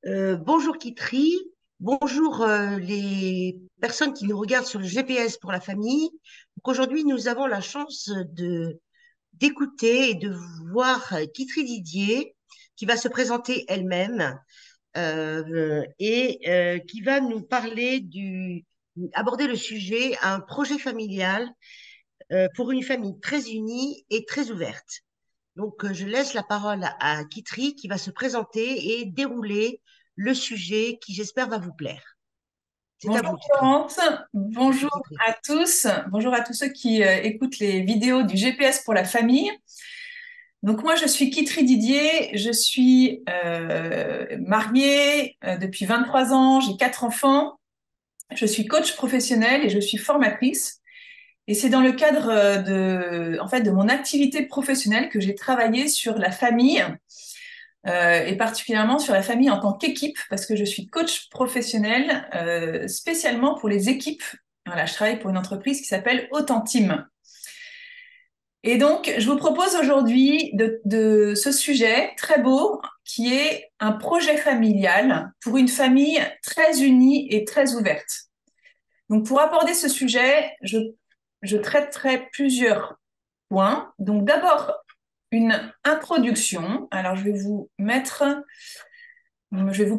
Bonjour Kitry, bonjour les personnes qui nous regardent sur le GPS pour la famille. Donc aujourd'hui, nous avons la chance de d'écouter et de voir Kitry Didier qui va se présenter elle-même et qui va nous parler aborder le sujet, un projet familial pour une famille très unie et très ouverte. Donc, je laisse la parole à Kitry qui va se présenter et dérouler le sujet qui, j'espère, va vous plaire. C'est à Bonjour vous, Kitry. Florence, Merci, bonjour Kitry. à tous, bonjour à tous ceux qui écoutent les vidéos du GPS pour la famille. Donc moi je suis Kitry Didier, je suis mariée depuis 23 ans, j'ai 4 enfants, je suis coach professionnel et je suis formatrice. Et c'est dans le cadre de mon activité professionnelle que j'ai travaillé sur la famille et particulièrement sur la famille en tant qu'équipe, parce que je suis coach professionnel spécialement pour les équipes. Voilà, je travaille pour une entreprise qui s'appelle Autantim. Et donc, je vous propose aujourd'hui de ce sujet très beau qui est un projet familial pour une famille très unie et très ouverte. Donc, pour aborder ce sujet, je traiterai plusieurs points. Donc, d'abord, une introduction. Alors, je vais vous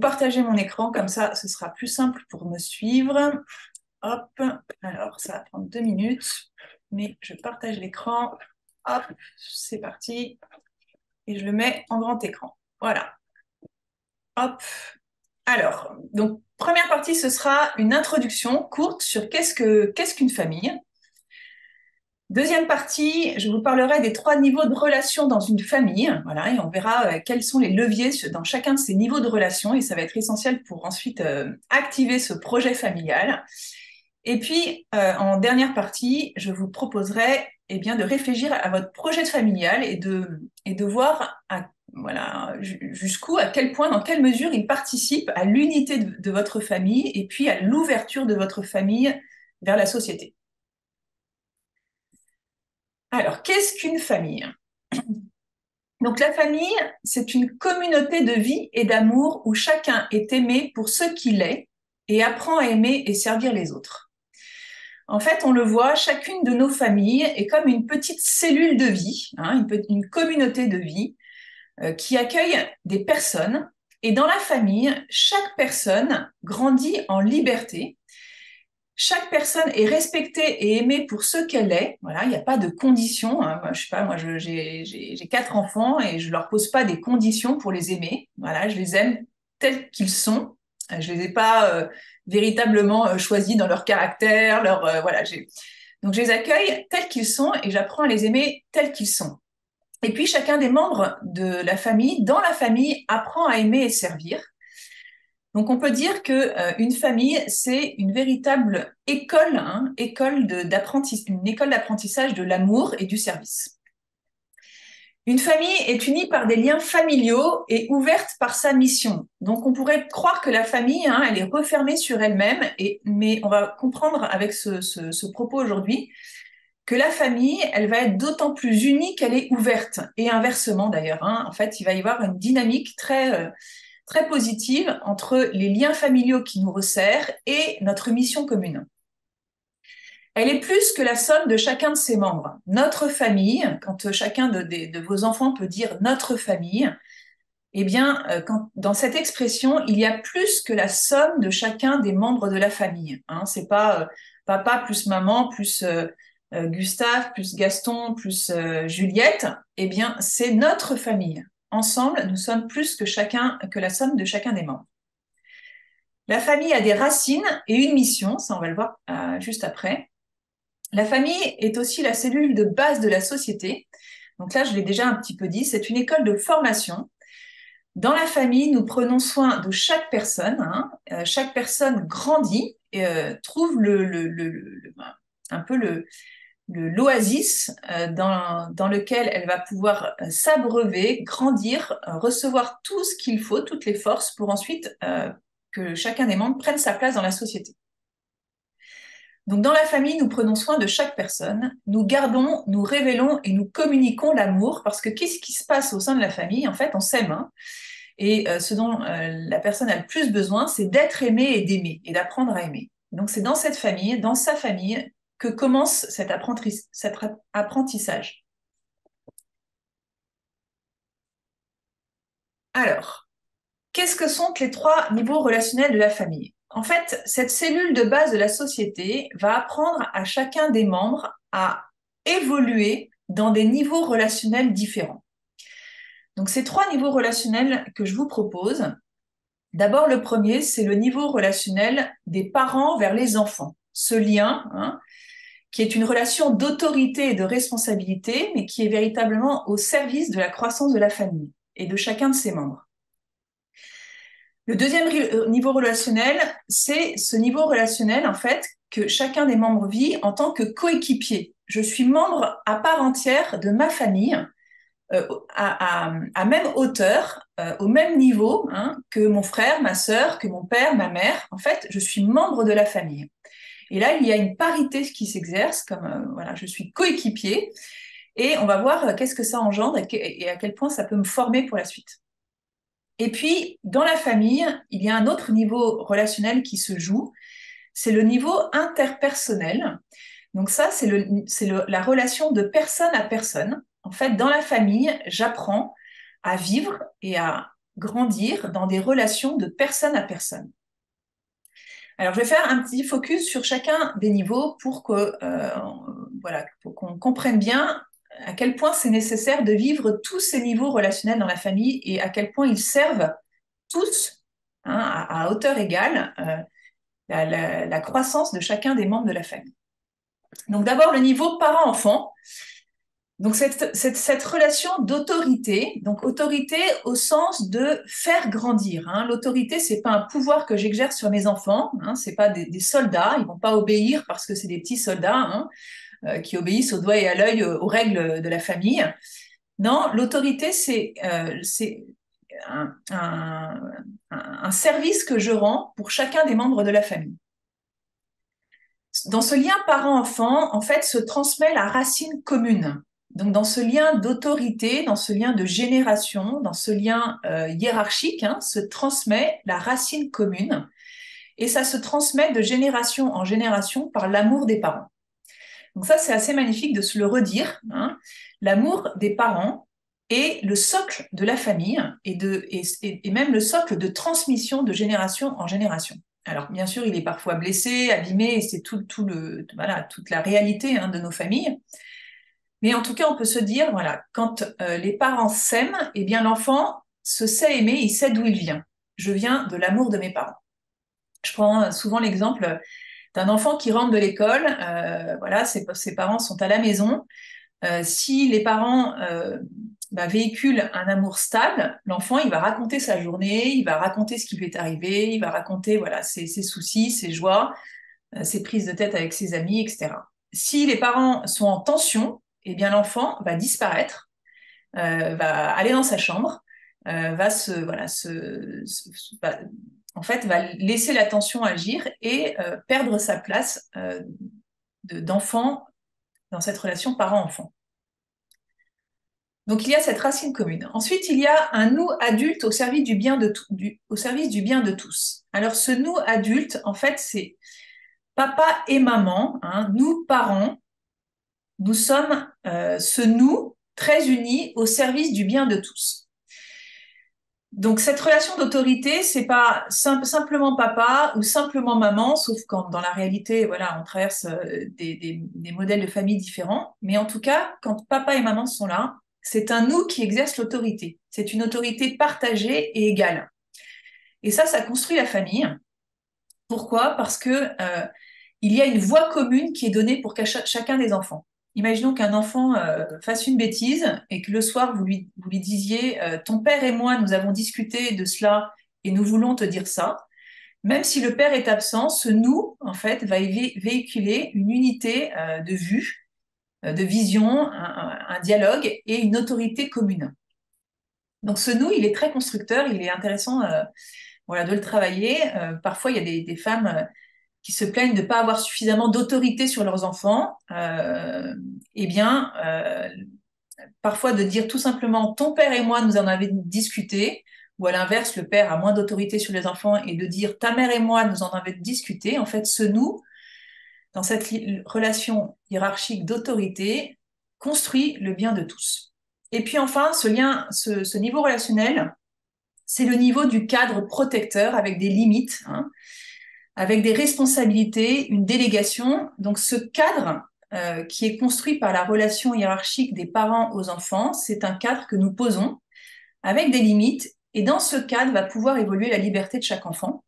partager mon écran, comme ça, ce sera plus simple pour me suivre. Hop, alors ça va prendre 2 minutes, mais je partage l'écran. Hop, c'est parti. Et je le mets en grand écran. Voilà. Hop. Alors, donc, première partie, ce sera une introduction courte sur qu'est-ce qu'une famille. Deuxième partie, je vous parlerai des 3 niveaux de relation dans une famille, voilà, et on verra quels sont les leviers dans chacun de ces niveaux de relation, et ça va être essentiel pour ensuite activer ce projet familial. Et puis, en dernière partie, je vous proposerai eh bien, de réfléchir à votre projet familial et de voir voilà, jusqu'où, à quel point, dans quelle mesure il participe à l'unité de votre famille et puis à l'ouverture de votre famille vers la société. Alors, qu'est-ce qu'une famille? Donc la famille, c'est une communauté de vie et d'amour où chacun est aimé pour ce qu'il est et apprend à aimer et servir les autres. En fait, on le voit, chacune de nos familles est comme une petite cellule de vie, hein, une communauté de vie qui accueille des personnes. Et dans la famille, chaque personne grandit en liberté. Chaque personne est respectée et aimée pour ce qu'elle est. Voilà, il n'y a pas de conditions, hein. Moi, je sais pas, j'ai 4 enfants et je leur pose pas des conditions pour les aimer. Voilà, je les aime tels qu'ils sont. Je les ai pas véritablement choisis dans leur caractère, voilà. Donc je les accueille tels qu'ils sont et j'apprends à les aimer tels qu'ils sont. Et puis chacun des membres de la famille, dans la famille, apprend à aimer et servir. Donc on peut dire que une famille, c'est une véritable école, hein, une école d'apprentissage de l'amour et du service. Une famille est unie par des liens familiaux et ouverte par sa mission. Donc on pourrait croire que la famille, hein, elle est refermée sur elle-même, mais on va comprendre avec ce propos aujourd'hui que la famille, elle va être d'autant plus unie qu'elle est ouverte. Et inversement d'ailleurs, hein. En fait, il va y avoir une dynamique très positive entre les liens familiaux qui nous resserrent et notre mission commune. Elle est plus que la somme de chacun de ses membres. Notre famille, quand chacun de vos enfants peut dire notre famille, eh bien, dans cette expression, il y a plus que la somme de chacun des membres de la famille. Hein. C'est pas papa plus maman plus Gustave plus Gaston plus Juliette. Eh bien, c'est notre famille. Ensemble, nous sommes plus que la somme de chacun des membres. La famille a des racines et une mission, ça on va le voir juste après. La famille est aussi la cellule de base de la société. Donc là, je l'ai déjà un petit peu dit, c'est une école de formation. Dans la famille, nous prenons soin de chaque personne. Hein. Chaque personne grandit et trouve un peu l'oasis dans lequel elle va pouvoir s'abreuver, grandir, recevoir tout ce qu'il faut, toutes les forces pour ensuite que chacun des membres prenne sa place dans la société. Donc dans la famille, nous prenons soin de chaque personne, nous gardons, nous révélons et nous communiquons l'amour parce que qu'est-ce qui se passe au sein de la famille? En fait, on s'aime, hein, Et ce dont la personne a le plus besoin, c'est d'être aimée et d'aimer, et d'apprendre à aimer. Donc c'est dans cette famille, dans sa famille, que commence cet apprentissage. Alors, qu'est-ce que sont les 3 niveaux relationnels de la famille? En fait, cette cellule de base de la société va apprendre à chacun des membres à évoluer dans des niveaux relationnels différents. Donc ces 3 niveaux relationnels que je vous propose, d'abord le premier, c'est le niveau relationnel des parents vers les enfants. Ce lien, qui est une relation d'autorité et de responsabilité, mais qui est véritablement au service de la croissance de la famille et de chacun de ses membres. Le deuxième niveau relationnel, c'est ce niveau relationnel, en fait, que chacun des membres vit en tant que coéquipier. Je suis membre à part entière de ma famille, à même hauteur, au même niveau que mon frère, ma sœur, que mon père, ma mère. En fait, je suis membre de la famille. Et là, il y a une parité qui s'exerce, comme voilà, je suis coéquipier, et on va voir qu'est-ce que ça engendre et à quel point ça peut me former pour la suite. Et puis, dans la famille, il y a un autre niveau relationnel qui se joue, c'est le niveau interpersonnel. Donc ça, c'est la relation de personne à personne. En fait, dans la famille, j'apprends à vivre et à grandir dans des relations de personne à personne. Alors, je vais faire un petit focus sur chacun des niveaux pour pour qu'on comprenne bien à quel point c'est nécessaire de vivre tous ces niveaux relationnels dans la famille et à quel point ils servent tous à hauteur égale la croissance de chacun des membres de la famille. Donc d'abord le niveau parent-enfant. Donc cette relation d'autorité, donc autorité au sens de faire grandir. L'autorité, c'est pas un pouvoir que j'exerce sur mes enfants, c'est pas des soldats, ils vont pas obéir parce que c'est des petits soldats qui obéissent au doigt et à l'œil aux règles de la famille. Non, l'autorité, c'est un service que je rends pour chacun des membres de la famille. Dans ce lien parent-enfant, en fait, se transmet la racine commune. Donc, dans ce lien d'autorité, dans ce lien de génération, dans ce lien hiérarchique, se transmet la racine commune. Et ça se transmet de génération en génération par l'amour des parents. Donc ça, c'est assez magnifique de se le redire. L'amour des parents est le socle de la famille et même le socle de transmission de génération en génération. Alors, bien sûr, il est parfois blessé, abîmé, et c'est toute la réalité de nos familles. Mais en tout cas, on peut se dire, voilà, quand les parents s'aiment, eh bien, l'enfant se sait aimer, il sait d'où il vient. Je viens de l'amour de mes parents. Je prends souvent l'exemple d'un enfant qui rentre de l'école, ses parents sont à la maison. Si les parents véhiculent un amour stable, l'enfant, il va raconter sa journée, il va raconter ce qui lui est arrivé, il va raconter ses soucis, ses joies, ses prises de tête avec ses amis, etc. Si les parents sont en tension, eh bien l'enfant va disparaître, va aller dans sa chambre, va laisser la tension agir et perdre sa place d'enfant dans cette relation parent-enfant. Donc il y a cette racine commune. Ensuite, il y a un nous adulte au service du bien de tous. Alors ce nous adulte, en fait, c'est papa et maman, nous parents, nous sommes ce nous très unis au service du bien de tous. Donc cette relation d'autorité, c'est pas simplement papa ou simplement maman, sauf quand dans la réalité, on traverse des modèles de famille différents. Mais en tout cas, quand papa et maman sont là, c'est un nous qui exerce l'autorité. C'est une autorité partagée et égale. Et ça construit la famille. Pourquoi? Parce que il y a une voix commune qui est donnée pour chacun des enfants. Imaginons qu'un enfant fasse une bêtise et que le soir, vous lui disiez ton père et moi, nous avons discuté de cela et nous voulons te dire ça. Même si le père est absent, ce nous, en fait, va véhiculer une unité de vue, de vision, un dialogue et une autorité commune. Donc ce nous, il est très constructeur, il est intéressant de le travailler. Parfois, il y a des femmes qui se plaignent de ne pas avoir suffisamment d'autorité sur leurs enfants, parfois de dire tout simplement ton père et moi nous en avons discuté, ou à l'inverse, le père a moins d'autorité sur les enfants et de dire ta mère et moi, nous en avons discuté. En fait, ce nous, dans cette relation hiérarchique d'autorité, construit le bien de tous. Et puis enfin, ce niveau relationnel, c'est le niveau du cadre protecteur avec des limites, hein, avec des responsabilités, une délégation. Donc ce cadre qui est construit par la relation hiérarchique des parents aux enfants, c'est un cadre que nous posons avec des limites, et dans ce cadre va pouvoir évoluer la liberté de chaque enfant.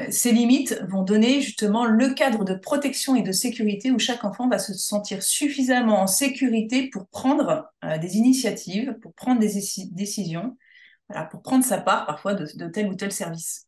Ces limites vont donner justement le cadre de protection et de sécurité où chaque enfant va se sentir suffisamment en sécurité pour prendre des initiatives, pour prendre des décisions, voilà, pour prendre sa part parfois de tel ou tel service.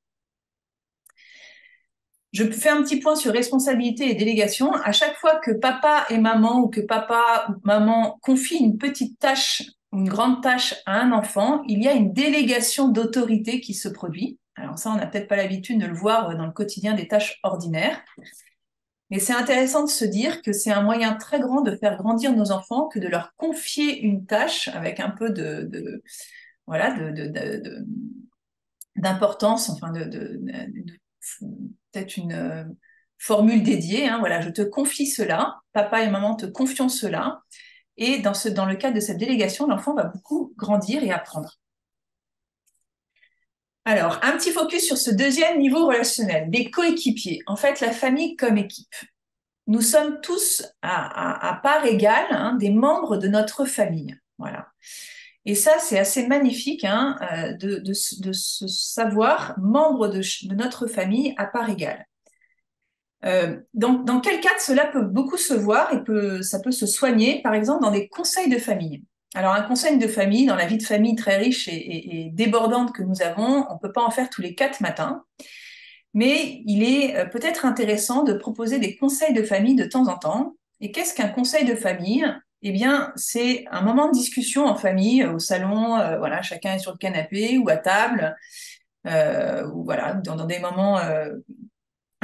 Je fais un petit point sur responsabilité et délégation. À chaque fois que papa et maman ou que papa ou maman confient une petite tâche, une grande tâche à un enfant, il y a une délégation d'autorité qui se produit. Alors ça, on n'a peut-être pas l'habitude de le voir dans le quotidien des tâches ordinaires. Mais c'est intéressant de se dire que c'est un moyen très grand de faire grandir nos enfants que de leur confier une tâche avec un peu d'importance, enfin peut-être une formule dédiée. Hein, voilà, je te confie cela, papa et maman te confient cela, et dans le cadre de cette délégation, l'enfant va beaucoup grandir et apprendre. Alors, un petit focus sur ce deuxième niveau relationnel, des coéquipiers. En fait, la famille comme équipe. Nous sommes tous à part égale hein, des membres de notre famille. Voilà. Et ça, c'est assez magnifique hein, de se savoir membre de notre famille à part égale. Dans quel cadre cela peut beaucoup se voir et ça peut se soigner, par exemple, dans des conseils de famille. Alors, un conseil de famille, dans la vie de famille très riche et débordante que nous avons, on ne peut pas en faire tous les 4 matins, mais il est peut-être intéressant de proposer des conseils de famille de temps en temps. Et qu'est-ce qu'un conseil de famille? Eh bien, c'est un moment de discussion en famille, au salon, voilà, chacun est sur le canapé ou à table, ou voilà, dans des moments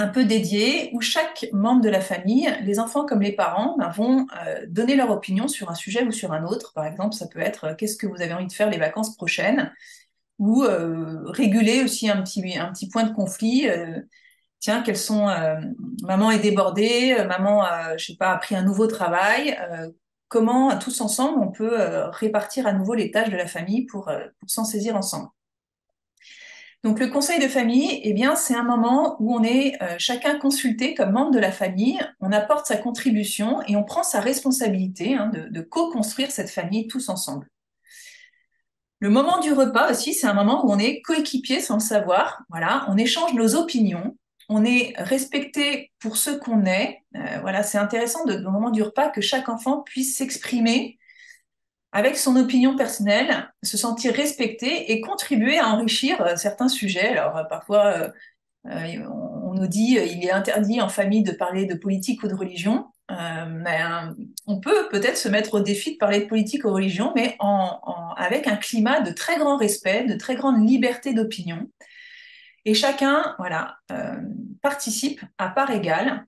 un peu dédiés, où chaque membre de la famille, les enfants comme les parents, vont donner leur opinion sur un sujet ou sur un autre. Par exemple, ça peut être qu'est-ce que vous avez envie de faire les vacances prochaines, ou réguler aussi un petit point de conflit. Tiens, maman est débordée, maman, je sais pas, a pris un nouveau travail. Comment tous ensemble on peut répartir à nouveau les tâches de la famille pour s'en saisir ensemble. Donc le conseil de famille, eh bien, c'est un moment où on est chacun consulté comme membre de la famille, on apporte sa contribution et on prend sa responsabilité hein, de co-construire cette famille tous ensemble. Le moment du repas aussi, c'est un moment où on est coéquipier sans le savoir. Voilà, on échange nos opinions, on est respecté pour ce qu'on est. Voilà, c'est intéressant au moment du repas que chaque enfant puisse s'exprimer avec son opinion personnelle, se sentir respecté et contribuer à enrichir certains sujets. Alors parfois, on nous dit il est interdit en famille de parler de politique ou de religion. Mais, on peut peut-être se mettre au défi de parler de politique ou de religion, mais avec un climat de très grand respect, de très grande liberté d'opinion. Et chacun voilà, participe à part égale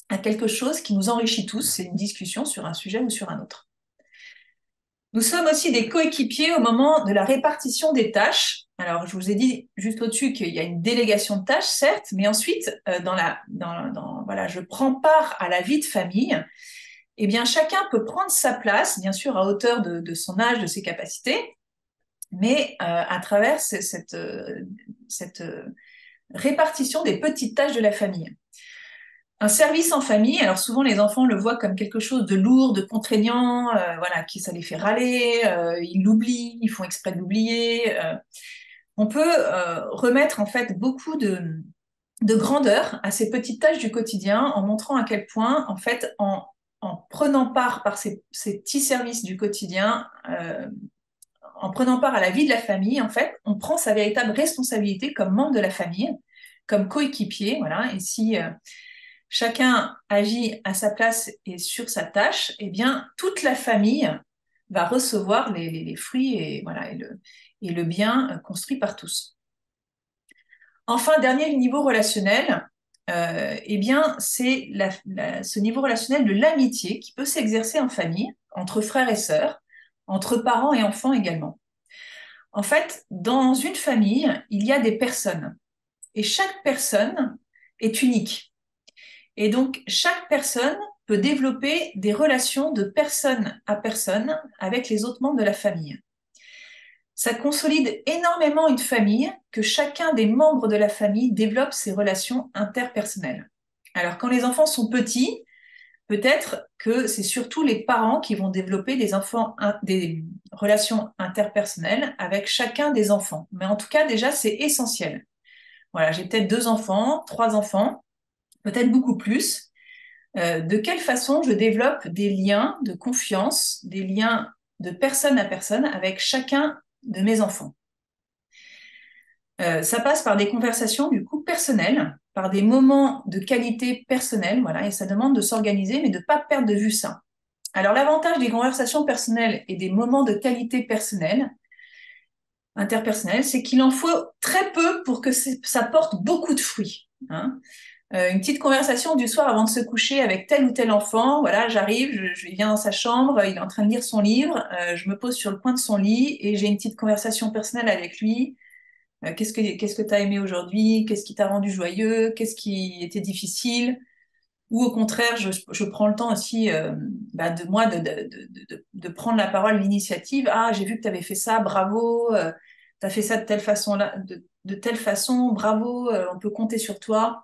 à quelque chose qui nous enrichit tous. C'est une discussion sur un sujet ou sur un autre. Nous sommes aussi des coéquipiers au moment de la répartition des tâches. Alors, je vous ai dit juste au-dessus qu'il y a une délégation de tâches, certes, mais ensuite, voilà, je prends part à la vie de famille. Eh bien, chacun peut prendre sa place, bien sûr, à hauteur de son âge, de ses capacités, mais à travers cette répartition des petites tâches de la famille. Un service en famille, alors souvent les enfants le voient comme quelque chose de lourd, de contraignant, voilà, qui ça les fait râler, ils l'oublient, ils font exprès de l'oublier. On peut remettre en fait beaucoup de grandeur à ces petites tâches du quotidien en montrant à quel point, en fait, en prenant part par ces petits services du quotidien, en prenant part à la vie de la famille, en fait, on prend sa véritable responsabilité comme membre de la famille, comme coéquipier, voilà. Et si chacun agit à sa place et sur sa tâche, eh bien, toute la famille va recevoir les fruits et, voilà, et le bien construit par tous. Enfin, dernier niveau relationnel, eh bien, c'est ce niveau relationnel de l'amitié qui peut s'exercer en famille, entre frères et sœurs, entre parents et enfants également. En fait, dans une famille, il y a des personnes et chaque personne est unique. Et donc, chaque personne peut développer des relations de personne à personne avec les autres membres de la famille. Ça consolide énormément une famille que chacun des membres de la famille développe ses relations interpersonnelles. Alors, quand les enfants sont petits, peut-être que c'est surtout les parents qui vont développer des relations interpersonnelles avec chacun des enfants. Mais en tout cas, déjà, c'est essentiel. Voilà, j'ai peut-être 2 enfants, 3 enfants, peut-être beaucoup plus. De quelle façon je développe des liens de confiance, des liens de personne à personne avec chacun de mes enfants. Ça passe par des conversations du coup personnelles, par des moments de qualité personnelle, voilà, et ça demande de s'organiser, mais de ne pas perdre de vue ça. Alors l'avantage des conversations personnelles et des moments de qualité personnelle, interpersonnelle, c'est qu'il en faut très peu pour que ça porte beaucoup de fruits. Hein. Une petite conversation du soir avant de se coucher avec tel ou tel enfant. Voilà, j'arrive, je viens dans sa chambre, il est en train de lire son livre, je me pose sur le coin de son lit et j'ai une petite conversation personnelle avec lui. Qu'est-ce que tu as aimé aujourd'hui? Qu'est-ce qui t'a rendu joyeux? Qu'est-ce qui était difficile? Ou au contraire, je prends le temps aussi de moi de prendre la parole, l'initiative. Ah, j'ai vu que tu avais fait ça, bravo, tu as fait ça de telle façon, là, de telle façon, bravo, on peut compter sur toi.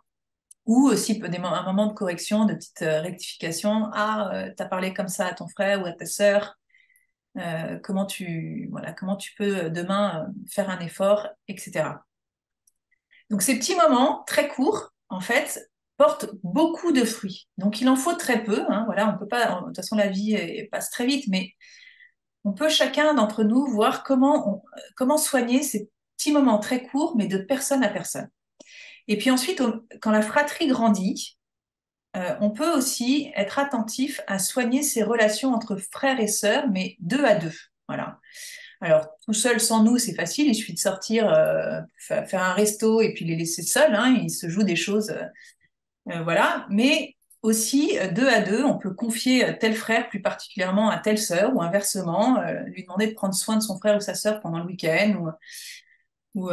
Ou aussi un moment de correction, de petite rectification. Ah, tu as parlé comme ça à ton frère ou à ta sœur. Comment tu peux demain faire un effort, etc. Donc ces petits moments très courts, en fait, portent beaucoup de fruits. Donc il en faut très peu. Hein, voilà, on peut pas. De toute façon, la vie passe très vite, mais on peut chacun d'entre nous voir comment soigner ces petits moments très courts, mais de personne à personne. Et puis ensuite, quand la fratrie grandit, on peut aussi être attentif à soigner ses relations entre frères et sœurs, mais 2 à 2. Voilà. Alors, tout seul sans nous, c'est facile, il suffit de sortir, faire un resto et puis les laisser seuls, hein, ils se jouent des choses, voilà. Mais aussi, 2 à 2, on peut confier tel frère plus particulièrement à telle sœur, ou inversement, lui demander de prendre soin de son frère ou sa sœur pendant le week-end, ou,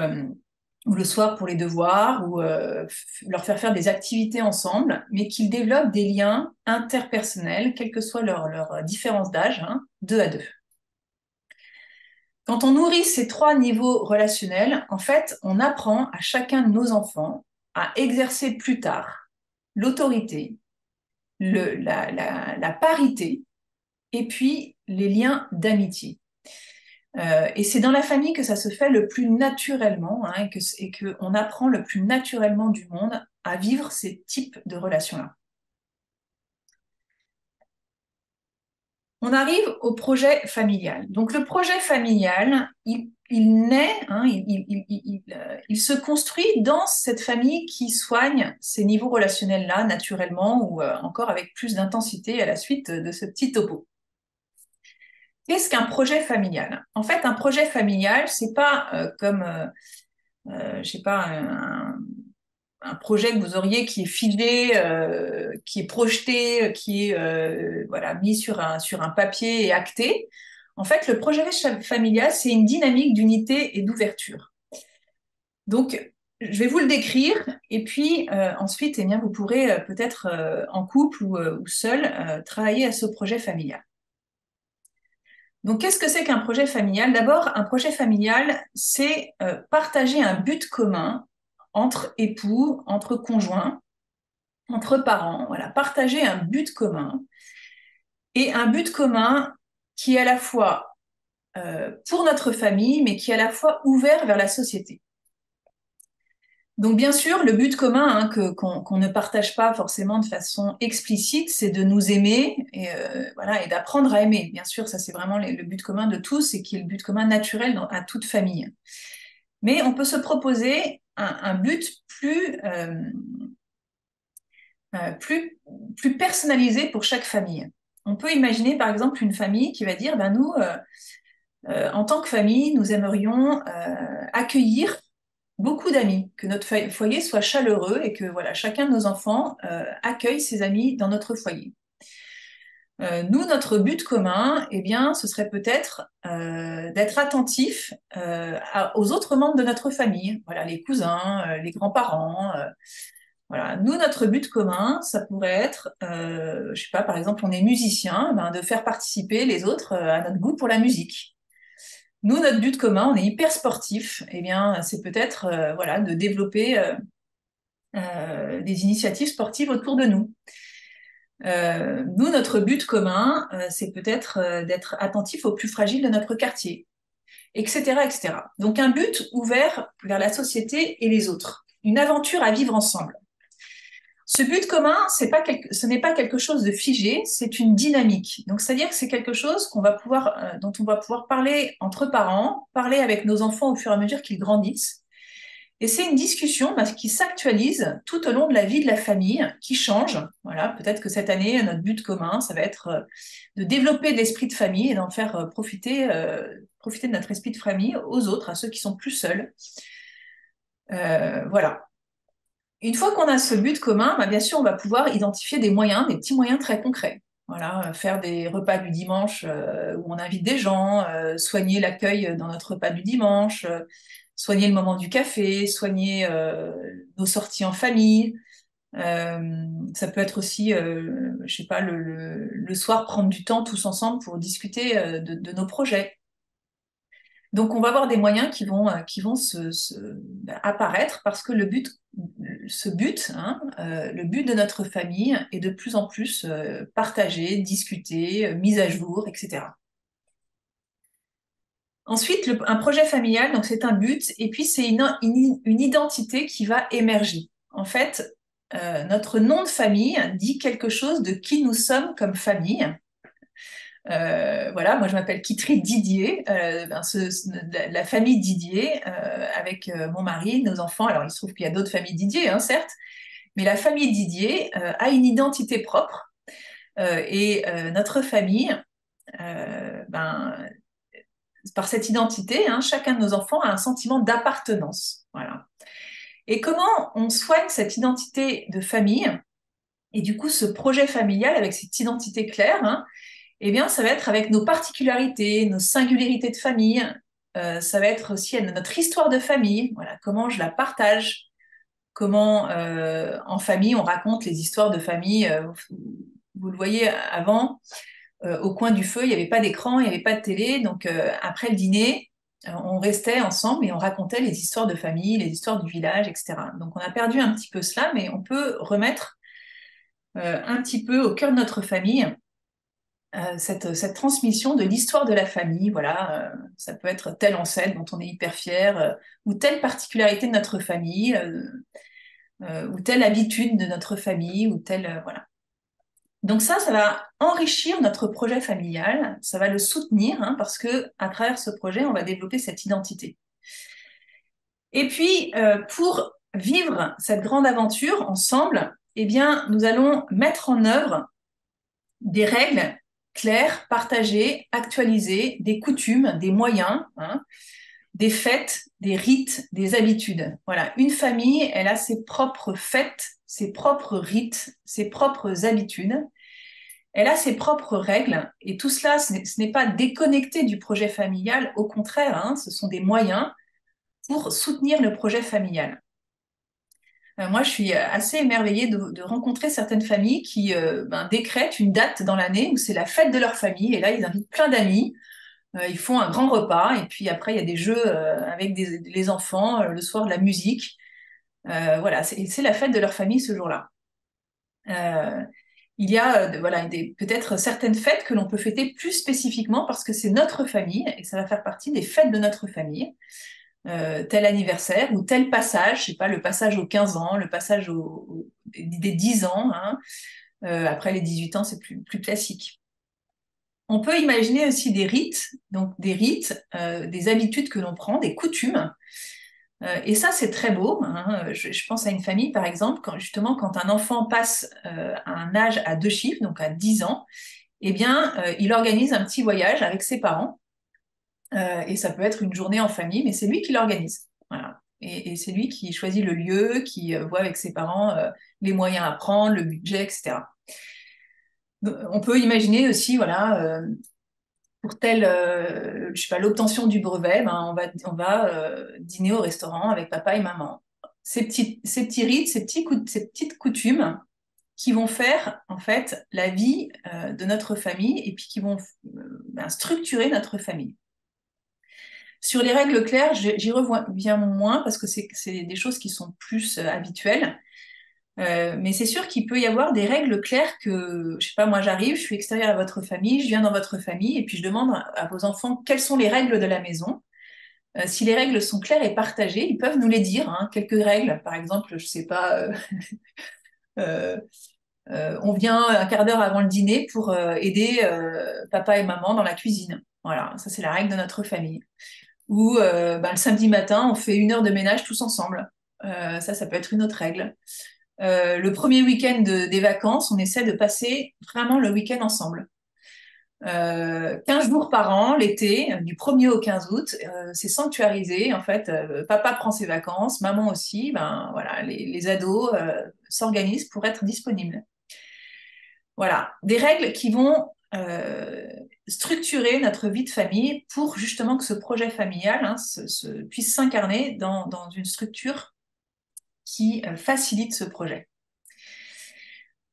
ou le soir pour les devoirs, ou leur faire des activités ensemble, mais qu'ils développent des liens interpersonnels, quelle que soit leur différence d'âge, hein, 2 à 2. Quand on nourrit ces 3 niveaux relationnels, en fait, on apprend à chacun de nos enfants à exercer plus tard l'autorité, la parité et puis les liens d'amitié. Et c'est dans la famille que ça se fait le plus naturellement, hein, et qu'on apprend le plus naturellement du monde à vivre ces types de relations-là. On arrive au projet familial. Donc le projet familial, il naît, hein, il se construit dans cette famille qui soigne ces niveaux relationnels-là naturellement ou encore avec plus d'intensité à la suite de ce petit topo. Qu'est-ce qu'un projet familial? En fait, un projet familial, c'est pas comme, je sais pas, un projet que vous auriez qui est figé, qui est projeté, qui est voilà, mis sur un papier et acté. En fait, le projet familial, c'est une dynamique d'unité et d'ouverture. Donc, je vais vous le décrire et puis ensuite, eh bien, vous pourrez peut-être en couple ou seul travailler à ce projet familial. Donc, qu'est-ce que c'est qu'un projet familial? D'abord, un projet familial, c'est partager un but commun entre époux, entre conjoints, entre parents, voilà, partager un but commun et un but commun qui est à la fois pour notre famille, mais qui est à la fois ouvert vers la société. Donc bien sûr, le but commun hein, qu'on ne partage pas forcément de façon explicite, c'est de nous aimer et, voilà, et d'apprendre à aimer. Bien sûr, ça c'est vraiment le but commun de tous et qui est le but commun naturel à toute famille. Mais on peut se proposer un but plus personnalisé pour chaque famille. On peut imaginer par exemple une famille qui va dire, ben nous, en tant que famille, nous aimerions accueillir beaucoup d'amis, que notre foyer soit chaleureux et que voilà, chacun de nos enfants accueille ses amis dans notre foyer. Nous, notre but commun, eh bien, ce serait peut-être d'être attentif aux autres membres de notre famille, voilà, les cousins, les grands-parents. Voilà. Nous, notre but commun, ça pourrait être, je sais pas, par exemple, on est musicien, ben, de faire participer les autres à notre goût pour la musique. Nous, notre but commun, on est hyper sportif, eh bien, c'est peut-être, voilà, de développer des initiatives sportives autour de nous. Nous, notre but commun, c'est peut-être d'être attentif aux plus fragiles de notre quartier, etc., etc. Donc un but ouvert vers la société et les autres, une aventure à vivre ensemble. Ce but commun, ce n'est pas quelque chose de figé, c'est une dynamique. Donc c'est-à-dire que c'est quelque chose dont on va pouvoir parler entre parents, parler avec nos enfants au fur et à mesure qu'ils grandissent. Et c'est une discussion qui s'actualise tout au long de la vie de la famille, qui change. Voilà, peut-être que cette année, notre but commun, ça va être de développer l'esprit de famille et d'en faire profiter de notre esprit de famille aux autres, à ceux qui sont plus seuls. Voilà. Une fois qu'on a ce but commun, bien sûr, on va pouvoir identifier des moyens, des petits moyens très concrets. Voilà, faire des repas du dimanche où on invite des gens, soigner l'accueil dans notre repas du dimanche, soigner le moment du café, soigner nos sorties en famille. Ça peut être aussi, je sais pas, le soir, prendre du temps tous ensemble pour discuter de nos projets. Donc, on va avoir des moyens qui vont apparaître parce que le but de notre famille est de plus en plus partagé, discuté, mis à jour, etc. Ensuite, un projet familial, donc c'est un but, et puis c'est une identité qui va émerger. En fait, notre nom de famille dit quelque chose de qui nous sommes comme famille. Voilà, moi je m'appelle Kitry Didier, la famille Didier, avec mon mari, nos enfants. Alors il se trouve qu'il y a d'autres familles Didier, hein, certes, mais la famille Didier a une identité propre et notre famille, par cette identité, hein, chacun de nos enfants a un sentiment d'appartenance. Voilà. Et comment on soigne cette identité de famille et du coup ce projet familial avec cette identité claire, hein, eh bien, ça va être avec nos particularités, nos singularités de famille. Ça va être aussi notre histoire de famille. Voilà, comment je la partage. Comment, en famille, on raconte les histoires de famille. Vous le voyez avant, au coin du feu, il n'y avait pas d'écran, il n'y avait pas de télé. Donc, après le dîner, on restait ensemble et on racontait les histoires de famille, les histoires du village, etc. Donc, on a perdu un petit peu cela, mais on peut remettre un petit peu au cœur de notre famille cette transmission de l'histoire de la famille. Voilà, ça peut être tel ancêtre dont on est hyper fier, ou telle particularité de notre famille, ou telle habitude de notre famille, ou telle voilà. Donc ça va enrichir notre projet familial, ça va le soutenir, hein, parce que à travers ce projet, on va développer cette identité. Et puis, pour vivre cette grande aventure ensemble, eh bien, nous allons mettre en œuvre des règles claires, partagées, actualisées, des coutumes, des moyens, hein, des fêtes, des rites, des habitudes. Voilà, une famille, elle a ses propres fêtes, ses propres rites, ses propres habitudes. Elle a ses propres règles, et tout cela, ce n'est pas déconnecté du projet familial, au contraire, hein, ce sont des moyens pour soutenir le projet familial. Moi, je suis assez émerveillée de rencontrer certaines familles qui décrètent une date dans l'année où c'est la fête de leur famille, et là, ils invitent plein d'amis, ils font un grand repas, et puis après, il y a des jeux avec les enfants, le soir, de la musique. Voilà, c'est la fête de leur famille ce jour-là. Il y a voilà, peut-être certaines fêtes que l'on peut fêter plus spécifiquement parce que c'est notre famille et ça va faire partie des fêtes de notre famille. Tel anniversaire ou tel passage, je sais pas, le passage aux 15 ans, le passage des 10 ans, hein. Après les 18 ans, c'est plus classique. On peut imaginer aussi des rites, donc des rites, des habitudes que l'on prend, des coutumes. Et ça, c'est très beau, hein. Je pense à une famille, par exemple, justement, quand un enfant passe à un âge à 2 chiffres, donc à 10 ans, eh bien, il organise un petit voyage avec ses parents. Et ça peut être une journée en famille, mais c'est lui qui l'organise. Voilà. Et c'est lui qui choisit le lieu, qui voit avec ses parents les moyens à prendre, le budget, etc. On peut imaginer aussi, voilà, pour telle, je sais pas, l'obtention du brevet, ben, on va dîner au restaurant avec papa et maman. Ces petits rites, ces petites coutumes qui vont faire en fait la vie de notre famille et puis qui vont ben, structurer notre famille. Sur les règles claires, j'y reviens moins parce que c'est des choses qui sont plus habituelles. Mais c'est sûr qu'il peut y avoir des règles claires que, je sais pas, moi j'arrive, je suis extérieure à votre famille, je viens dans votre famille et puis je demande à vos enfants quelles sont les règles de la maison. Si les règles sont claires et partagées, ils peuvent nous les dire, hein. Quelques règles, par exemple, je sais pas, euh, on vient un quart d'heure avant le dîner pour aider papa et maman dans la cuisine. Voilà, ça c'est la règle de notre famille. Ou ben, le samedi matin, on fait 1 heure de ménage tous ensemble. Ça peut être une autre règle. Le premier week-end des vacances, on essaie de passer vraiment le week-end ensemble. 15 jours par an, l'été, du 1er au 15 août, c'est sanctuarisé. En fait, papa prend ses vacances, maman aussi. Ben, voilà, les ados s'organisent pour être disponibles. Voilà, des règles qui vont structurer notre vie de famille pour justement que ce projet familial hein, puisse s'incarner dans une structure qui facilite ce projet.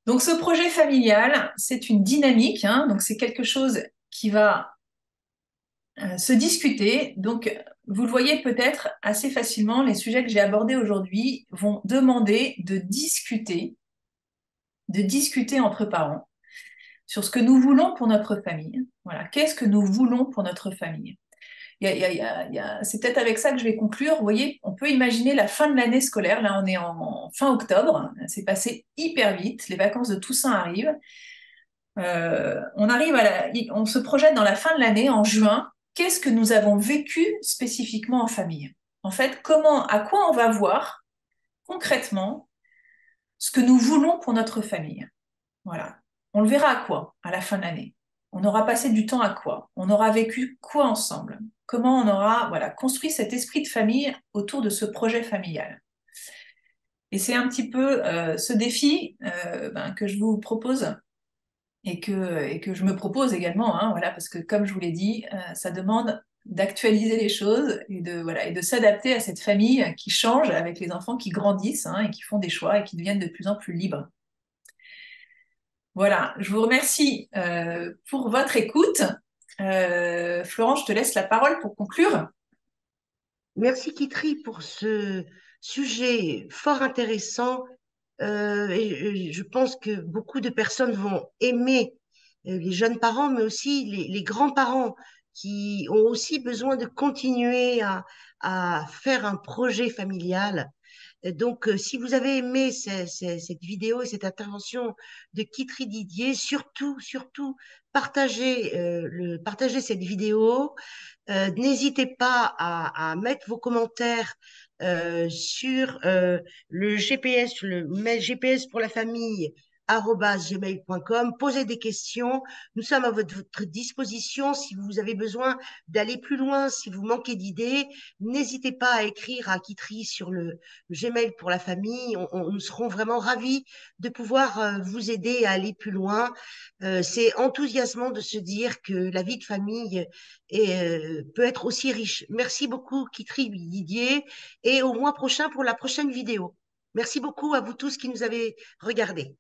Donc ce projet familial, c'est une dynamique, hein, donc c'est quelque chose qui va se discuter. Donc vous le voyez peut-être assez facilement, les sujets que j'ai abordés aujourd'hui vont demander de discuter entre parents sur ce que nous voulons pour notre famille. Voilà, qu'est-ce que nous voulons pour notre famille? C'est peut-être avec ça que je vais conclure. Vous voyez, on peut imaginer la fin de l'année scolaire. Là, on est en fin octobre. C'est passé hyper vite. Les vacances de Toussaint arrivent. On se projette dans la fin de l'année, en juin. Qu'est-ce que nous avons vécu spécifiquement en famille? En fait, à quoi on va voir concrètement ce que nous voulons pour notre famille? Voilà. On le verra à quoi à la fin de l'année? On aura passé du temps à quoi? On aura vécu quoi ensemble? Comment on aura voilà, construit cet esprit de famille autour de ce projet familial? Et c'est un petit peu ce défi ben, que je vous propose et que je me propose également, hein, voilà, parce que comme je vous l'ai dit, ça demande d'actualiser les choses et de s'adapter à cette famille qui change avec les enfants qui grandissent hein, et qui font des choix et qui deviennent de plus en plus libres. Voilà, je vous remercie pour votre écoute. Florence, je te laisse la parole pour conclure. Merci Kitry pour ce sujet fort intéressant. Et je pense que beaucoup de personnes vont aimer les jeunes parents, mais aussi les grands-parents qui ont aussi besoin de continuer à faire un projet familial. Donc, si vous avez aimé cette vidéo et cette intervention de Kitry Didier, surtout, partagez cette vidéo. N'hésitez pas à mettre vos commentaires sur le GPS, le mail GPS pour la famille @gmail.com. Posez des questions. Nous sommes à votre disposition. Si vous avez besoin d'aller plus loin, si vous manquez d'idées, n'hésitez pas à écrire à Kitry sur le Gmail pour la famille. Nous serons vraiment ravis de pouvoir vous aider à aller plus loin. C'est enthousiasmant de se dire que la vie de famille peut être aussi riche. Merci beaucoup, Kitry Didier, et au mois prochain pour la prochaine vidéo. Merci beaucoup à vous tous qui nous avez regardés.